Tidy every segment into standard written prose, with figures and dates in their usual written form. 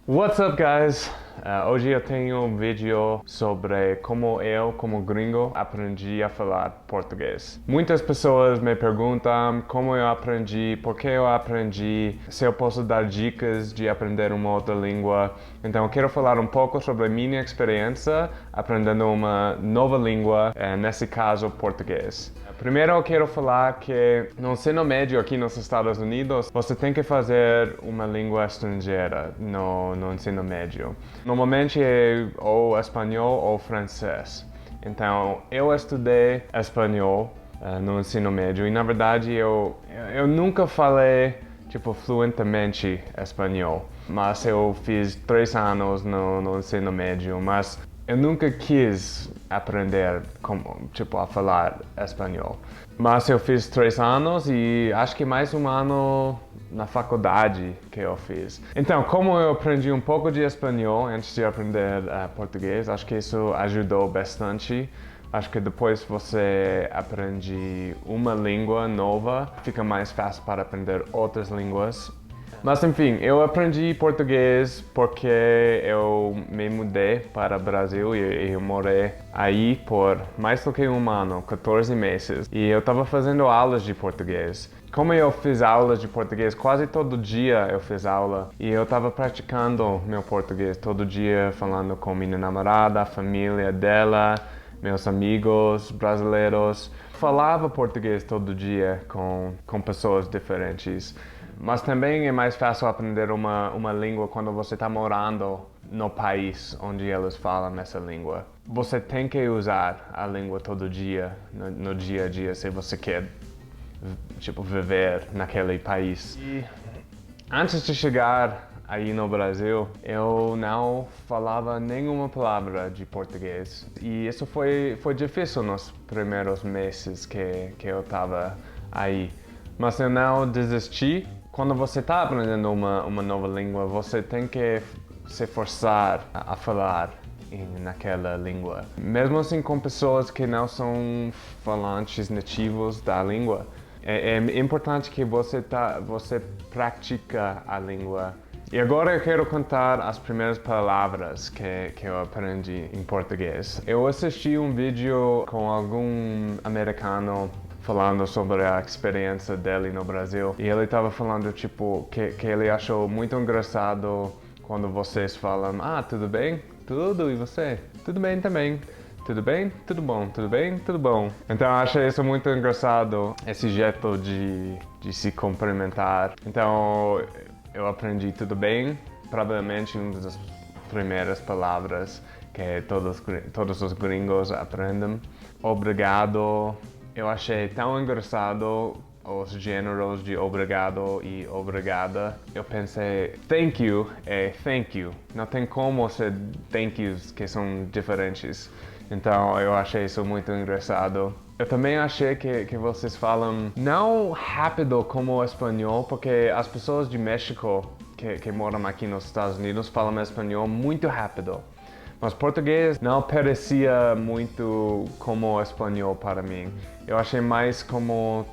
What's up, guys? Hoje eu tenho um vídeo sobre como eu, como gringo, aprendi a falar português. Muitas pessoas me perguntam como eu aprendi, por que eu aprendi, se eu posso dar dicas de aprender uma outra língua. Então eu quero falar um pouco sobre a minha experiência aprendendo uma nova língua, nesse caso português. Primeiro eu quero falar que no ensino médio aqui nos Estados Unidos, você tem que fazer uma língua estrangeira no ensino médio. Normalmente é ou espanhol ou francês. Então eu estudei espanhol no ensino médio e na verdade eu nunca falei fluentemente espanhol. Mas eu fiz 3 anos no ensino médio, mas eu nunca quis aprender a falar espanhol. Mas eu fiz 3 anos e acho que mais um ano na faculdade que eu fiz. Então, como eu aprendi um pouco de espanhol antes de aprender português, acho que isso ajudou bastante. Acho que depois você aprende uma língua nova, fica mais fácil para aprender outras línguas. Mas enfim, eu aprendi português porque eu me mudei para o Brasil e eu morei aí por mais do que um ano, 14 meses. E eu estava fazendo aulas de português. Como eu fiz aulas de português, quase todo dia eu fiz aula. E eu estava praticando meu português todo dia, falando com minha namorada, a família dela, meus amigos brasileiros. Falava português todo dia com pessoas diferentes. Mas também é mais fácil aprender uma língua quando você está morando no país onde eles falam essa língua. Você tem que usar a língua todo dia, no dia a dia, se você quer viver naquele país. E antes de chegar aí no Brasil, eu não falava nenhuma palavra de português. E isso foi difícil nos primeiros meses que eu estava aí. Mas eu não desisti. Quando você está aprendendo uma nova língua, você tem que se forçar a falar naquela língua. Mesmo assim com pessoas que não são falantes nativos da língua, é importante que você pratica a língua. E agora eu quero contar as primeiras palavras que eu aprendi em português. Eu assisti um vídeo com algum americano falando sobre a experiência dele no Brasil. E ele estava falando, que ele achou muito engraçado quando vocês falam: "Ah, tudo bem? Tudo, e você? Tudo bem também. Tudo bem? Tudo bom. Tudo bem? Tudo bom." Então eu achei isso muito engraçado, esse jeito de se cumprimentar. Então eu aprendi tudo bem, provavelmente uma das primeiras palavras que todos os gringos aprendem. Obrigado. Eu achei tão engraçado os gêneros de obrigado e obrigada. Eu pensei, thank you é thank you. Não tem como ser thank yous que são diferentes. Então eu achei isso muito engraçado. Eu também achei que vocês falam não rápido como o espanhol, porque as pessoas de México que moram aqui nos Estados Unidos falam espanhol muito rápido. Mas português não parecia muito como espanhol para mim. Eu achei mais como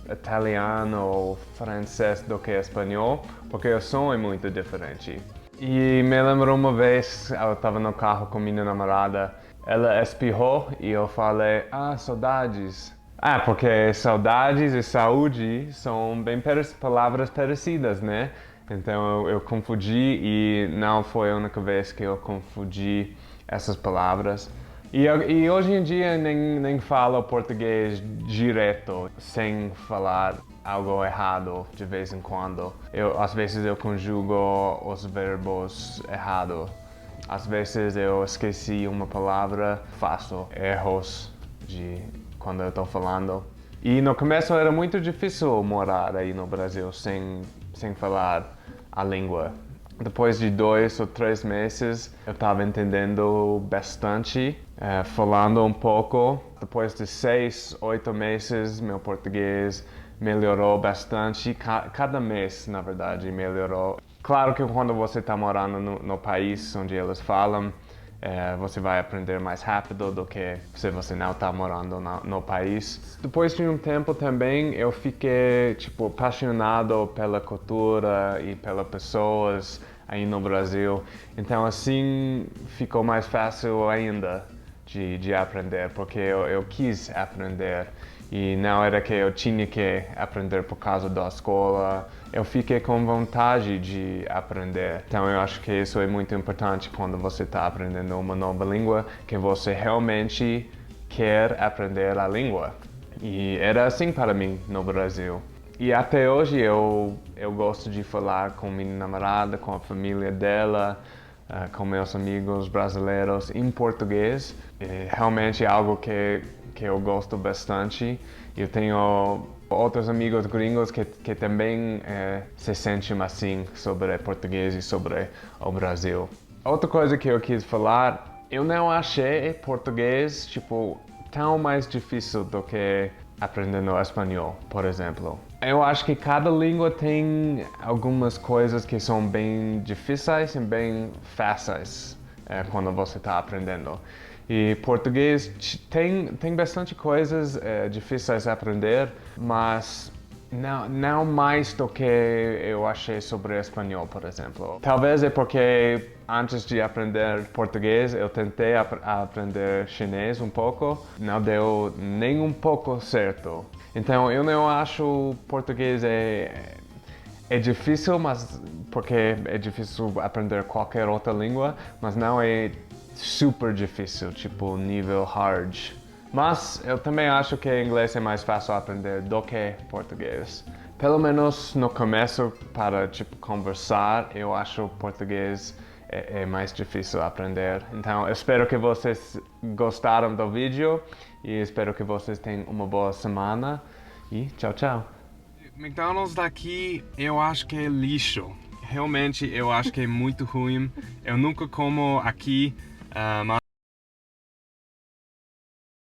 italiano ou francês do que espanhol, porque o som é muito diferente. E me lembro uma vez, eu estava no carro com minha namorada, ela espirrou e eu falei, saudades. Porque saudades e saúde são bem palavras parecidas, né? Então eu confundi e não foi a única vez que eu confundi essas palavras. E hoje em dia nem falo português direto, sem falar algo errado de vez em quando. Às vezes eu conjugo os verbos errado. Às vezes eu esqueci uma palavra, faço erros quando eu estou falando. E no começo era muito difícil morar aí no Brasil sem falar a língua. Depois de 2 ou 3 meses, eu estava entendendo bastante, falando um pouco. Depois de 6, 8 meses, meu português melhorou bastante. Cada mês, na verdade, melhorou. Claro que quando você está morando no país onde eles falam, você vai aprender mais rápido do que se você não está morando no país. Depois de um tempo também eu fiquei apaixonado pela cultura e pelas pessoas aí no Brasil. Então assim ficou mais fácil ainda de aprender, porque eu quis aprender. E não era que eu tinha que aprender por causa da escola, eu fiquei com vontade de aprender. Então eu acho que isso é muito importante quando você está aprendendo uma nova língua, que você realmente quer aprender a língua. E era assim para mim no Brasil. E até hoje eu gosto de falar com minha namorada, com a família dela, com meus amigos brasileiros em português. Realmente é algo que eu gosto bastante. Eu tenho outros amigos gringos que também se sentem assim sobre português e sobre o Brasil. Outra coisa que eu quis falar, eu não achei português tão mais difícil do que aprendendo espanhol, por exemplo. Eu acho que cada língua tem algumas coisas que são bem difíceis e bem fáceis quando você está aprendendo. E português tem bastante coisas difíceis de aprender, mas não mais do que eu achei sobre espanhol, por exemplo. Talvez é porque antes de aprender português eu tentei aprender chinês um pouco, não deu nem um pouco certo. Então eu não acho português é difícil, mas porque é difícil aprender qualquer outra língua, mas não é super difícil, tipo nível hard. Mas eu também acho que inglês é mais fácil aprender do que português. Pelo menos no começo, para conversar, eu acho português é mais difícil aprender. Então, eu espero que vocês gostaram do vídeo e espero que vocês tenham uma boa semana. E tchau, tchau. McDonald's daqui eu acho que é lixo. Realmente eu acho que é muito ruim. Eu nunca como aqui, mas